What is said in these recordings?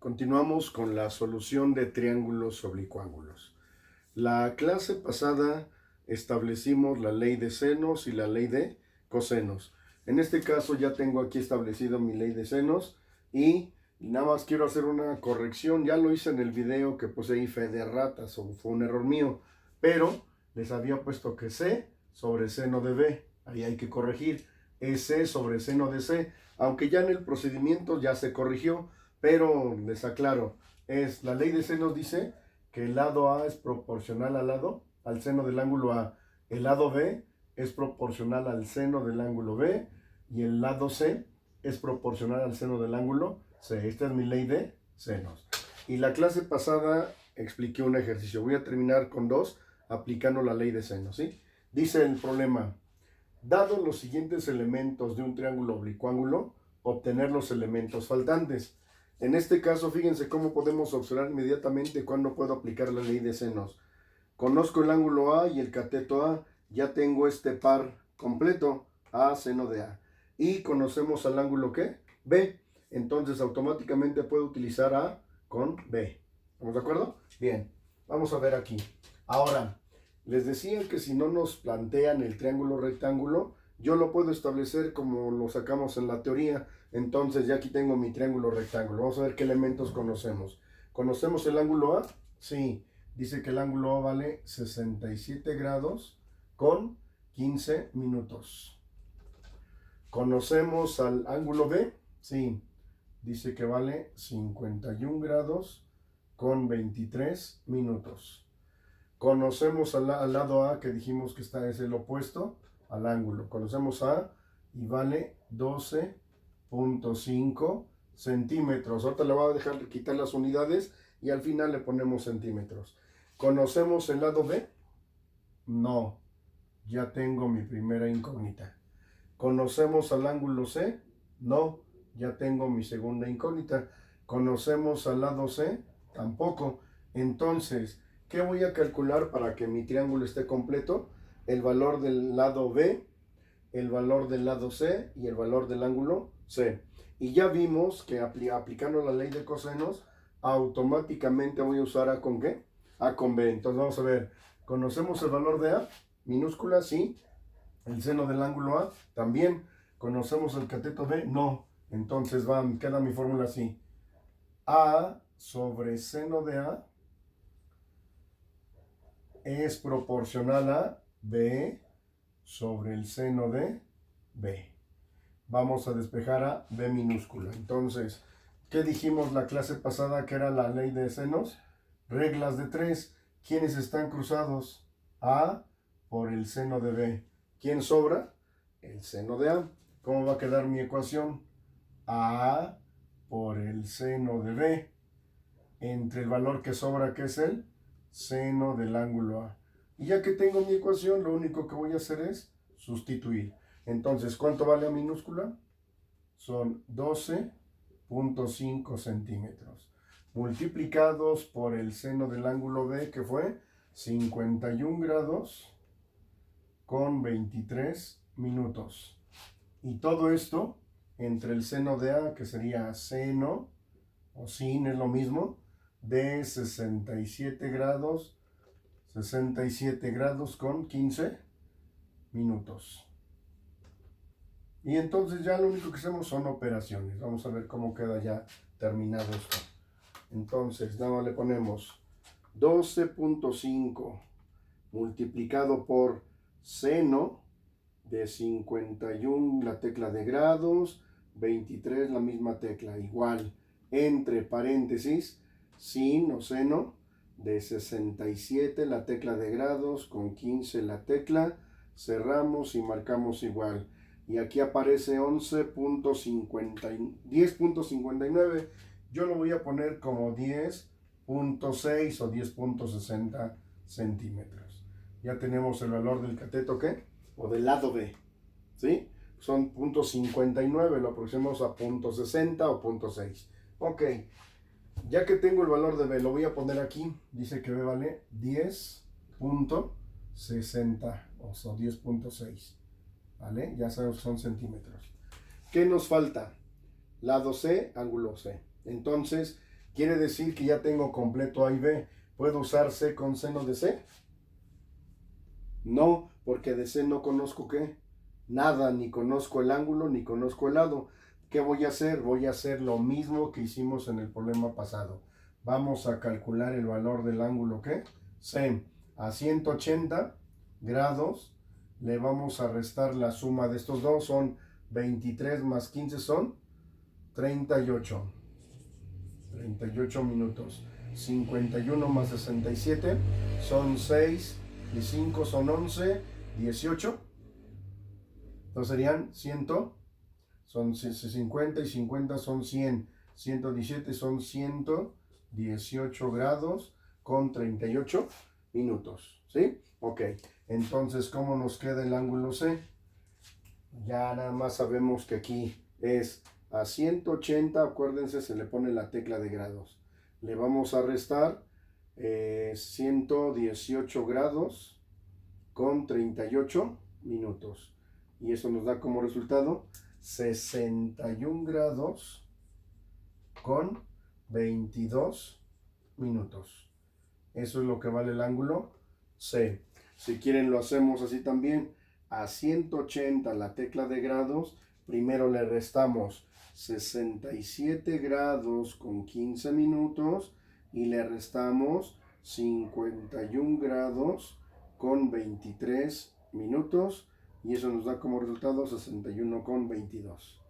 Continuamos con la solución de triángulos oblicuángulos. La clase pasada establecimos la ley de senos y la ley de cosenos. En este caso ya tengo aquí establecido mi ley de senos y nada más quiero hacer una corrección. Ya lo hice en el video que puse ahí fe de ratas, o fue un error mío, pero les había puesto que C sobre seno de B. Ahí hay que corregir. Es C sobre seno de C, aunque ya en el procedimiento ya se corrigió. Pero les aclaro, la ley de senos dice que el lado A es proporcional al seno del ángulo A. El lado B es proporcional al seno del ángulo B y el lado C es proporcional al seno del ángulo C. Esta es mi ley de senos. Y la clase pasada expliqué un ejercicio. Voy a terminar con dos aplicando la ley de senos, ¿sí? Dice el problema: dado los siguientes elementos de un triángulo oblicuángulo, obtener los elementos faltantes. En este caso, fíjense cómo podemos observar inmediatamente cuándo puedo aplicar la ley de senos. Conozco el ángulo A y el cateto A. Ya tengo este par completo, A seno de A. Y conocemos al ángulo ¿qué? B. Entonces automáticamente puedo utilizar A con B. ¿Estamos de acuerdo? Bien, vamos a ver aquí. Ahora, les decía que si no nos plantean el triángulo rectángulo, yo lo puedo establecer como lo sacamos en la teoría. Entonces ya aquí tengo mi triángulo rectángulo. Vamos a ver qué elementos conocemos. ¿Conocemos el ángulo A? Sí. Dice que el ángulo A vale 67 grados con 15 minutos. ¿Conocemos al ángulo B? Sí. Dice que vale 51 grados con 23 minutos. Conocemos al lado A, que dijimos que es el opuesto al ángulo. Conocemos A y vale 12.5 centímetros. Ahorita le voy a dejar quitar las unidades y al final le ponemos centímetros. ¿Conocemos el lado B? No. Ya tengo mi primera incógnita. ¿Conocemos al ángulo C? No. Ya tengo mi segunda incógnita. ¿Conocemos al lado C? Tampoco. Entonces, ¿qué voy a calcular para que mi triángulo esté completo? El valor del lado B, el valor del lado C y el valor del ángulo C. Y ya vimos que aplicando la ley de cosenos, automáticamente voy a usar A con ¿qué? A con B. Entonces vamos a ver, ¿conocemos el valor de A? Minúscula, sí. El seno del ángulo A, también. ¿Conocemos el cateto B? No. Entonces queda mi fórmula así. A sobre seno de A es proporcional a B sobre el seno de B. Vamos a despejar a B minúscula. Entonces, ¿qué dijimos la clase pasada que era la ley de senos? Reglas de 3. ¿Quiénes están cruzados? A por el seno de B. ¿Quién sobra? El seno de A. ¿Cómo va a quedar mi ecuación? A por el seno de B entre el valor que sobra, que es el seno del ángulo A. Y ya que tengo mi ecuación, lo único que voy a hacer es sustituir. Entonces, ¿cuánto vale A minúscula? Son 12.5 centímetros. Multiplicados por el seno del ángulo B, que fue 51 grados con 23 minutos. Y todo esto entre el seno de A, que sería seno, o sin, es lo mismo, de 67 grados con 15 minutos. Y entonces ya lo único que hacemos son operaciones. Vamos a ver cómo queda ya terminado esto. Entonces, nada más le ponemos 12.5 multiplicado por seno de 51 la tecla de grados, 23 la misma tecla, igual, entre paréntesis, sin o seno de 67 la tecla de grados con 15 la tecla, cerramos y marcamos igual. Y aquí aparece 10.59. Yo lo voy a poner como 10.6 o 10.60 centímetros. Ya tenemos el valor del cateto, ¿qué? O del lado B, ¿sí? Son 0.59, lo aproximamos a 0.60 o 0.6. Ok, ya que tengo el valor de B, lo voy a poner aquí. Dice que B vale 10.60, o sea, 10.6. ¿Vale? Ya sabemos que son centímetros. ¿Qué nos falta? Lado C, ángulo C. Entonces, Quiere decir que ya tengo completo A y B. ¿Puedo usar C con seno de C? No, porque de C no conozco ¿qué? Nada, ni conozco el ángulo, ni conozco el lado. ¿Qué voy a hacer? Voy a hacer lo mismo que hicimos en el problema pasado. Vamos a calcular el valor del ángulo ¿qué? C. A 180 grados le vamos a restar la suma de estos dos. Son 23 más 15 son 38. 38 minutos. 51 más 67 son 6 y 5 son 11, 18. Entonces serían 100, son 50 y 50 son 100. 117 son 118 grados con 38 minutos. ¿Sí? Ok. Entonces, ¿cómo nos queda el ángulo C? Ya nada más sabemos que aquí es a 180, acuérdense, se le pone la tecla de grados. Le vamos a restar 118 grados con 38 minutos. Y eso nos da como resultado 61 grados con 22 minutos. Eso es lo que vale el ángulo C. Si quieren lo hacemos así también. A 180 la tecla de grados, primero le restamos 67 grados con 15 minutos y le restamos 51 grados con 23 minutos y eso nos da como resultado 61 con 22.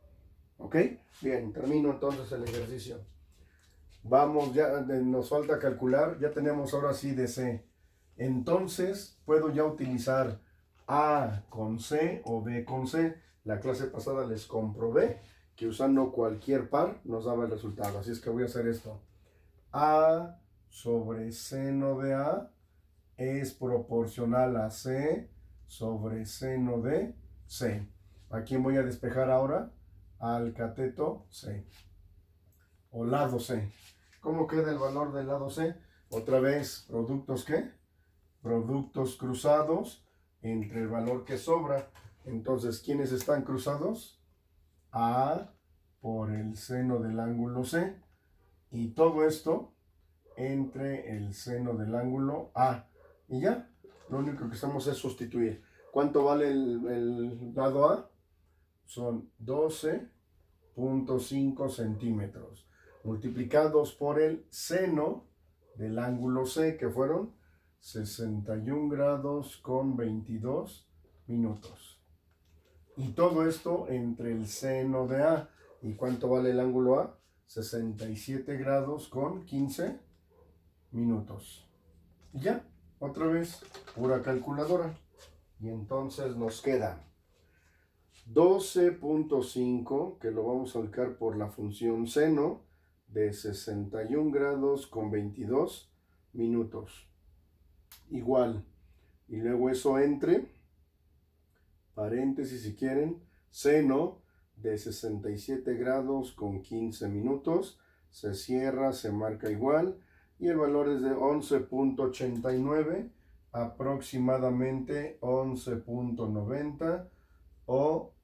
¿Ok? Bien, termino entonces el ejercicio. Vamos, ya nos falta calcular, ya tenemos ahora sí de C. Entonces puedo ya utilizar A con C o B con C. La clase pasada les comprobé que usando cualquier par nos daba el resultado. Así es que voy a hacer esto. A sobre seno de A es proporcional a C sobre seno de C. ¿A quién voy a despejar ahora? Al cateto C o lado C. ¿Cómo queda el valor del lado C? Otra vez, ¿productos qué? Productos cruzados entre el valor que sobra. Entonces, ¿quiénes están cruzados? A por el seno del ángulo C. Y todo esto entre el seno del ángulo A. Y ya, lo único que hacemos es sustituir. ¿Cuánto vale el lado A? Son 12.5 centímetros. Multiplicados por el seno del ángulo C, que fueron 61 grados con 22 minutos. Y todo esto entre el seno de A. ¿Y cuánto vale el ángulo A? 67 grados con 15 minutos. Y ya, otra vez, pura calculadora. Y entonces nos queda 12.5, que lo vamos a sacar por la función seno, de 61 grados con 22 minutos. Igual. Y luego eso entre, paréntesis si quieren, seno de 67 grados con 15 minutos. Se cierra, se marca igual. Y el valor es de 11.89, aproximadamente 11.90 o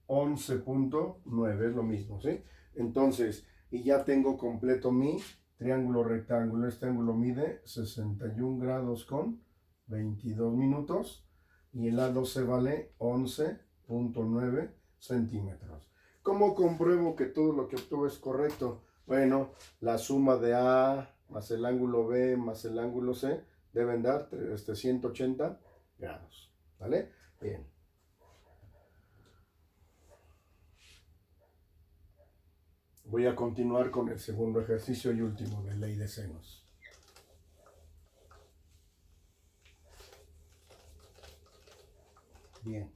11.9, es lo mismo, ¿sí? Entonces, y ya tengo completo mi triángulo rectángulo. Este ángulo mide 61 grados con 22 minutos y el lado C vale 11.9 centímetros. ¿Cómo compruebo que todo lo que obtuve es correcto? Bueno, la suma de A más el ángulo B más el ángulo C deben dar 180 grados, ¿vale? Bien. Voy a continuar con el segundo ejercicio y último de ley de senos. Bien.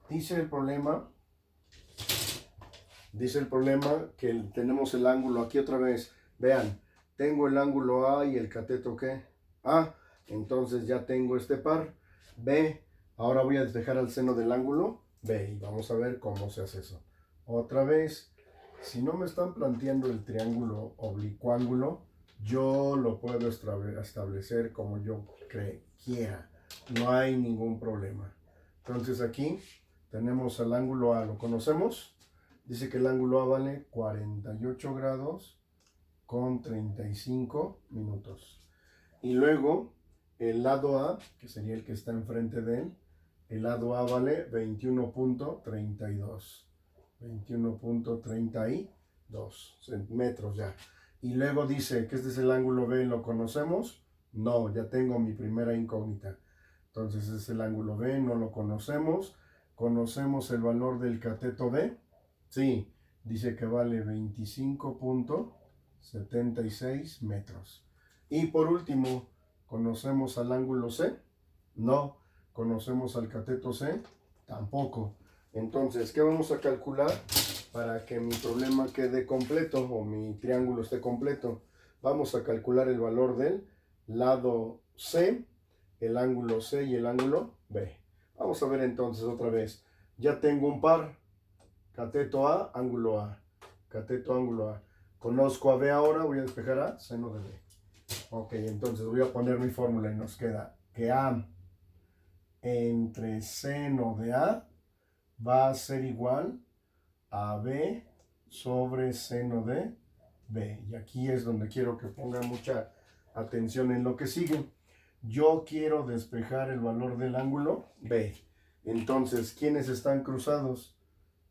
Dice el problema que tenemos el ángulo aquí otra vez. Vean, tengo el ángulo A y el cateto ¿qué? A. Entonces ya tengo este par. B. Ahora voy a despejar al seno del ángulo B y vamos a ver cómo se hace eso. Otra vez. Si no me están planteando el triángulo oblicuángulo, yo lo puedo establecer como yo quiera. No hay ningún problema. Entonces aquí tenemos el ángulo A. ¿Lo conocemos? Dice que el ángulo A vale 48 grados con 35 minutos. Y luego el lado A, que sería el que está enfrente de él, el lado A vale 21.32. 21.32 metros ya. Y luego dice que este es el ángulo B, ¿lo conocemos? No, ya tengo mi primera incógnita. Entonces es el ángulo B, no lo conocemos. ¿Conocemos el valor del cateto B? Sí, dice que vale 25.76 metros. Y por último, ¿conocemos al ángulo C? No. ¿Conocemos al cateto C? Tampoco. Entonces, ¿qué vamos a calcular para que mi problema quede completo o mi triángulo esté completo? Vamos a calcular el valor del lado C, el ángulo C y el ángulo B. Vamos a ver entonces otra vez. Ya tengo un par. Cateto A, ángulo A. Cateto, ángulo A. Conozco a B ahora, voy a despejar A, seno de B. Ok, entonces voy a poner mi fórmula y nos queda que A entre seno de A va a ser igual a B sobre seno de B. Y aquí es donde quiero que pongan mucha atención en lo que sigue. Yo quiero despejar el valor del ángulo B. Entonces, ¿quiénes están cruzados?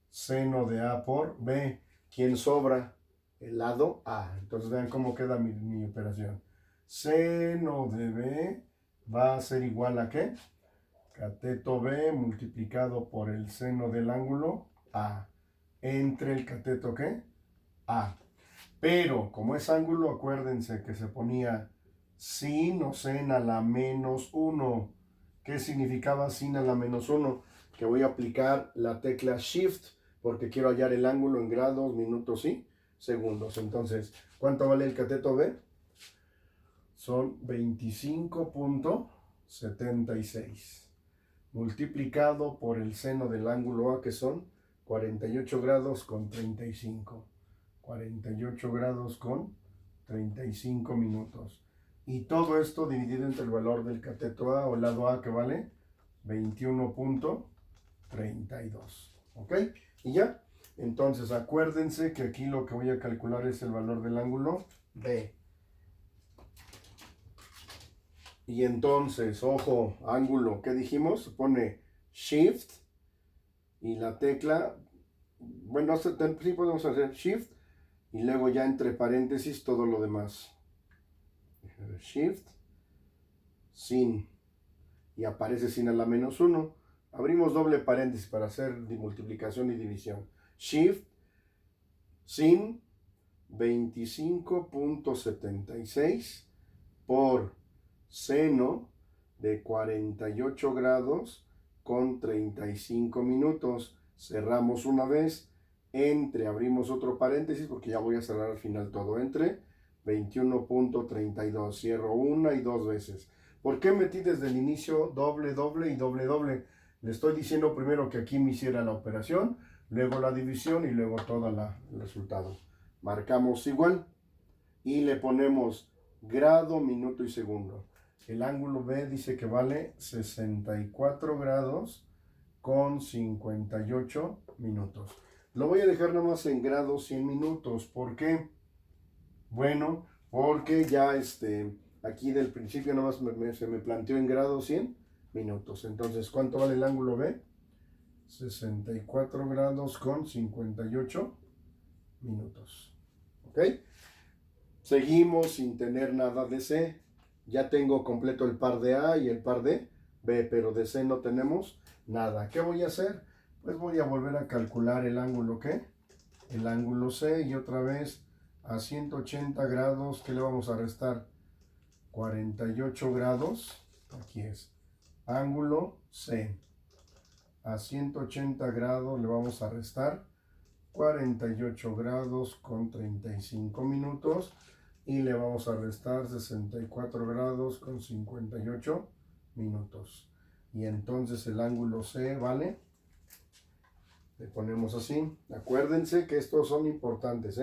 Seno de A por B. ¿Quién sobra? El lado A. Entonces vean cómo queda mi operación. Seno de B va a ser igual a ¿qué? Cateto B multiplicado por el seno del ángulo A. Entre el cateto ¿qué? A. Pero como es ángulo, acuérdense que se ponía sin o sen a la menos 1. ¿Qué significaba sin a la menos 1? Que voy a aplicar la tecla Shift porque quiero hallar el ángulo en grados, minutos y segundos. Entonces, ¿cuánto vale el cateto B? Son 25.76 multiplicado por el seno del ángulo A, que son 48 grados con 35. 48 grados con 35 minutos. Y todo esto dividido entre el valor del cateto A o lado A, que vale 21.32. ¿Ok? Y ya. Entonces acuérdense que aquí lo que voy a calcular es el valor del ángulo B. Y entonces, ojo, ángulo, ¿qué dijimos? Se pone Shift y la tecla, bueno, sí podemos hacer Shift y luego ya entre paréntesis todo lo demás. Shift, sin, y aparece sin a la menos 1. Abrimos doble paréntesis para hacer multiplicación y división. Shift, sin, 25.76 por seno de 48 grados con 35 minutos. Cerramos una vez, entre, abrimos otro paréntesis porque ya voy a cerrar al final todo, entre 21.32. Cierro una y dos veces. ¿Por qué metí desde el inicio doble, doble y doble, doble? Le estoy diciendo primero que aquí me hiciera la operación, luego la división y luego todo el resultado. Marcamos igual y le ponemos grado, minuto y segundo. El ángulo B dice que vale 64 grados con 58 minutos. Lo voy a dejar nada más en grados y en minutos. ¿Por qué? Bueno, porque ya aquí del principio nada más se me planteó en grados y en minutos. Entonces, ¿cuánto vale el ángulo B? 64 grados con 58 minutos. ¿Ok? Seguimos sin tener nada de C. Ya tengo completo el par de A y el par de B, pero de C no tenemos nada. ¿Qué voy a hacer? Pues voy a volver a calcular el ángulo ¿qué? El ángulo C, y otra vez a 180 grados, ¿qué le vamos a restar? 48 grados. Aquí es. Ángulo C. A 180 grados le vamos a restar 48 grados con 35 minutos. Y le vamos a restar 64 grados con 58 minutos. Y entonces el ángulo C vale, le ponemos así. Acuérdense que estos son importantes,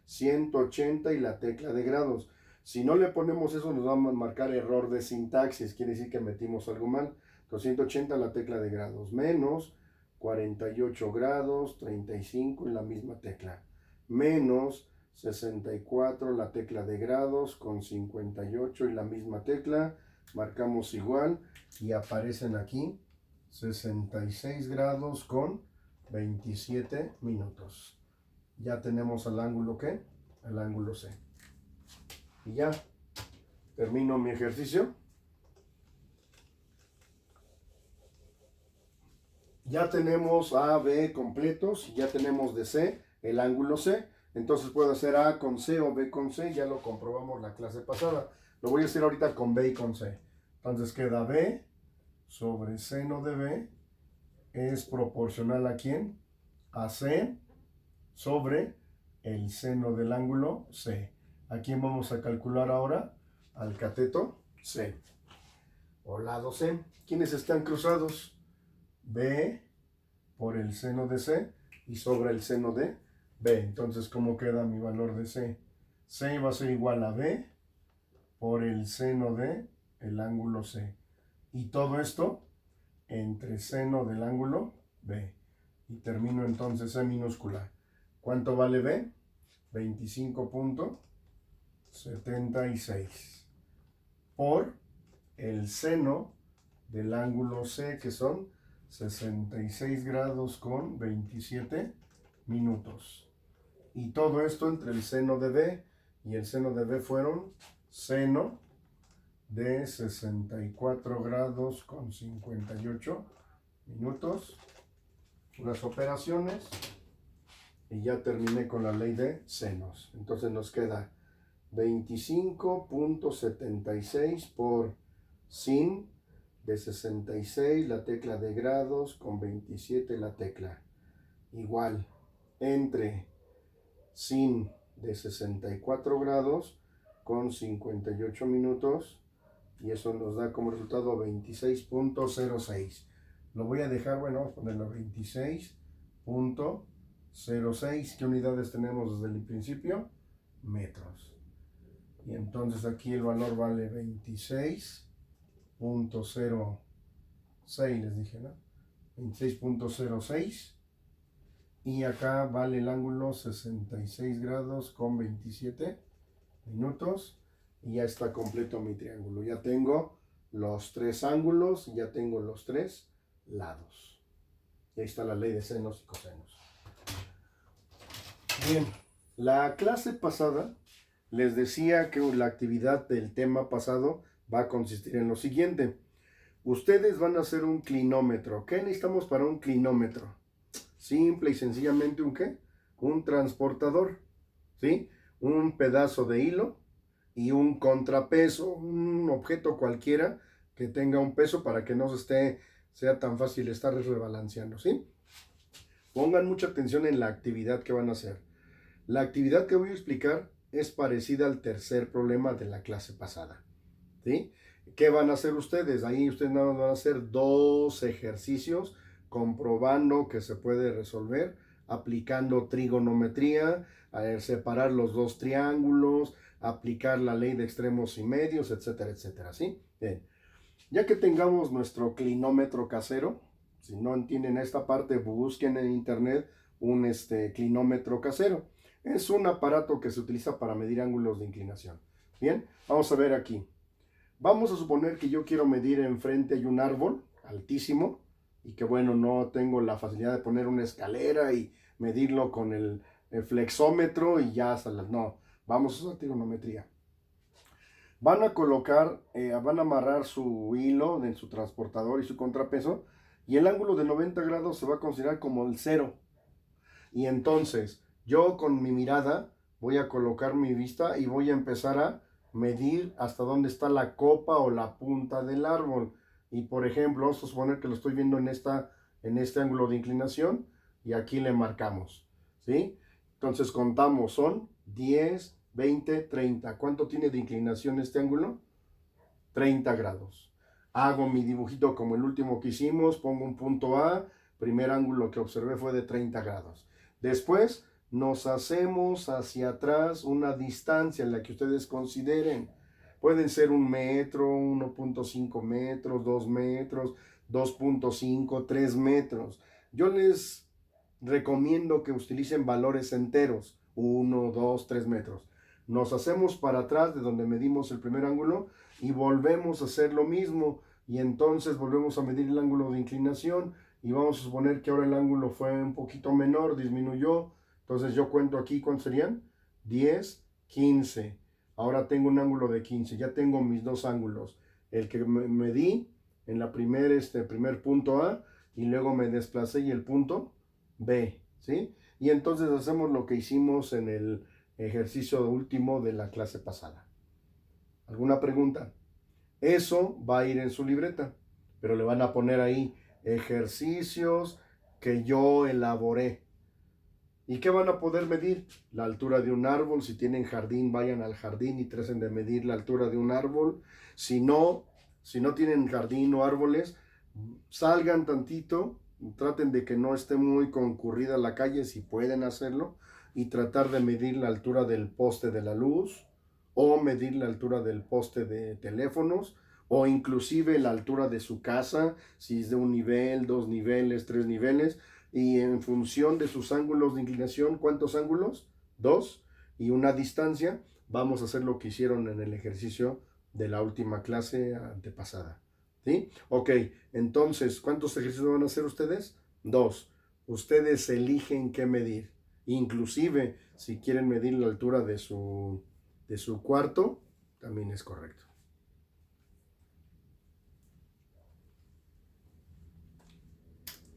180 y la tecla de grados. Si no le ponemos eso, nos va a marcar error de sintaxis. Quiere decir que metimos algo mal. Entonces 180 la tecla de grados. Menos 48 grados, 35 en la misma tecla. Menos 64, la tecla de grados con 58 y la misma tecla, marcamos igual y aparecen aquí 66 grados con 27 minutos. Ya tenemos al ángulo ¿qué? Al ángulo C. Y ya termino mi ejercicio. Ya tenemos A, B completos y ya tenemos de C el ángulo C. Entonces puedo hacer A con C o B con C, ya lo comprobamos la clase pasada. Lo voy a hacer ahorita con B y con C. Entonces queda B sobre seno de B es proporcional ¿a quién? A C sobre el seno del ángulo C. ¿A quién vamos a calcular ahora? Al cateto C o lado C. ¿Quiénes están cruzados? B por el seno de C y sobre el seno de B. Entonces, ¿cómo queda mi valor de C? C va a ser igual a B por el seno de el ángulo C. Y todo esto entre seno del ángulo B. Y termino entonces C minúscula. ¿Cuánto vale B? 25.76 por el seno del ángulo C, que son 66 grados con 27 minutos. Y todo esto entre el seno de B y el seno de B fueron seno de 64 grados con 58 minutos. Las operaciones y ya terminé con la ley de senos. Entonces nos queda 25.76 por sin de 66 la tecla de grados con 27 la tecla. Igual entre sin de 64 grados con 58 minutos y eso nos da como resultado 26.06. Lo voy a dejar, bueno, vamos a ponerlo 26.06. ¿Qué unidades tenemos desde el principio? Metros. Y entonces aquí el valor vale 26.06, les dije, ¿no? 26.06. Y acá vale el ángulo 66 grados con 27 minutos. Y ya está completo mi triángulo. Ya tengo los tres ángulos y ya tengo los tres lados. Y ahí está la ley de senos y cosenos. Bien, la clase pasada les decía que la actividad del tema pasado va a consistir en lo siguiente. Ustedes van a hacer un clinómetro. ¿Qué necesitamos para un clinómetro? Simple y sencillamente ¿un qué? Un transportador, ¿sí? Un pedazo de hilo y un contrapeso, un objeto cualquiera que tenga un peso para que no sea tan fácil estar rebalanceando, ¿sí? Pongan mucha atención en la actividad que van a hacer. La actividad que voy a explicar es parecida al tercer problema de la clase pasada, ¿sí? ¿Qué van a hacer ustedes? Ahí ustedes nada más van a hacer dos ejercicios comprobando que se puede resolver aplicando trigonometría, separar los dos triángulos, aplicar la ley de extremos y medios, etcétera, etcétera, ¿sí? Bien. Ya que tengamos nuestro clinómetro casero, si no entienden esta parte, busquen en internet un clinómetro casero. Es un aparato que se utiliza para medir ángulos de inclinación. Bien, vamos a ver aquí. Vamos a suponer que yo quiero medir enfrente hay un árbol altísimo y que bueno, no tengo la facilidad de poner una escalera y medirlo con el flexómetro y ya hasta las... No, vamos a usar trigonometría. Van a colocar, van a amarrar su hilo en su transportador y su contrapeso y el ángulo de 90 grados se va a considerar como el cero. Y entonces yo con mi mirada voy a colocar mi vista y voy a empezar a medir hasta dónde está la copa o la punta del árbol. Y por ejemplo, vamos a suponer que lo estoy viendo en este ángulo de inclinación y aquí le marcamos, ¿sí? Entonces contamos, son 10, 20, 30. ¿Cuánto tiene de inclinación este ángulo? 30 grados. Hago mi dibujito como el último que hicimos, pongo un punto A, primer ángulo que observé fue de 30 grados. Después nos hacemos hacia atrás una distancia en la que ustedes consideren. Pueden ser 1 metro, 1.5 metros, 2 metros, 2.5, 3 metros. Yo les recomiendo que utilicen valores enteros, 1, 2, 3 metros. Nos hacemos para atrás de donde medimos el primer ángulo y volvemos a hacer lo mismo. Y entonces volvemos a medir el ángulo de inclinación y vamos a suponer que ahora el ángulo fue un poquito menor, disminuyó. Entonces yo cuento aquí, ¿cuántos serían? 10, 15. Ahora tengo un ángulo de 15. Ya tengo mis dos ángulos. El que medí en la primer punto A y luego me desplacé y el punto B, ¿sí? Y entonces hacemos lo que hicimos en el ejercicio último de la clase pasada. ¿Alguna pregunta? Eso va a ir en su libreta, pero le van a poner ahí ejercicios que yo elaboré. ¿Y qué van a poder medir? La altura de un árbol. Si tienen jardín, vayan al jardín y traten de medir la altura de un árbol. Si no tienen jardín o árboles, salgan tantito, traten de que no esté muy concurrida la calle, si pueden hacerlo, y tratar de medir la altura del poste de la luz, o medir la altura del poste de teléfonos, o inclusive la altura de su casa, si es de un nivel, 2 niveles, 3 niveles, y en función de sus ángulos de inclinación, ¿cuántos ángulos? 2, y una distancia, vamos a hacer lo que hicieron en el ejercicio de la última clase antepasada. ¿Sí? Ok, entonces, ¿cuántos ejercicios van a hacer ustedes? 2. Ustedes eligen qué medir. Inclusive, si quieren medir la altura de su cuarto, también es correcto.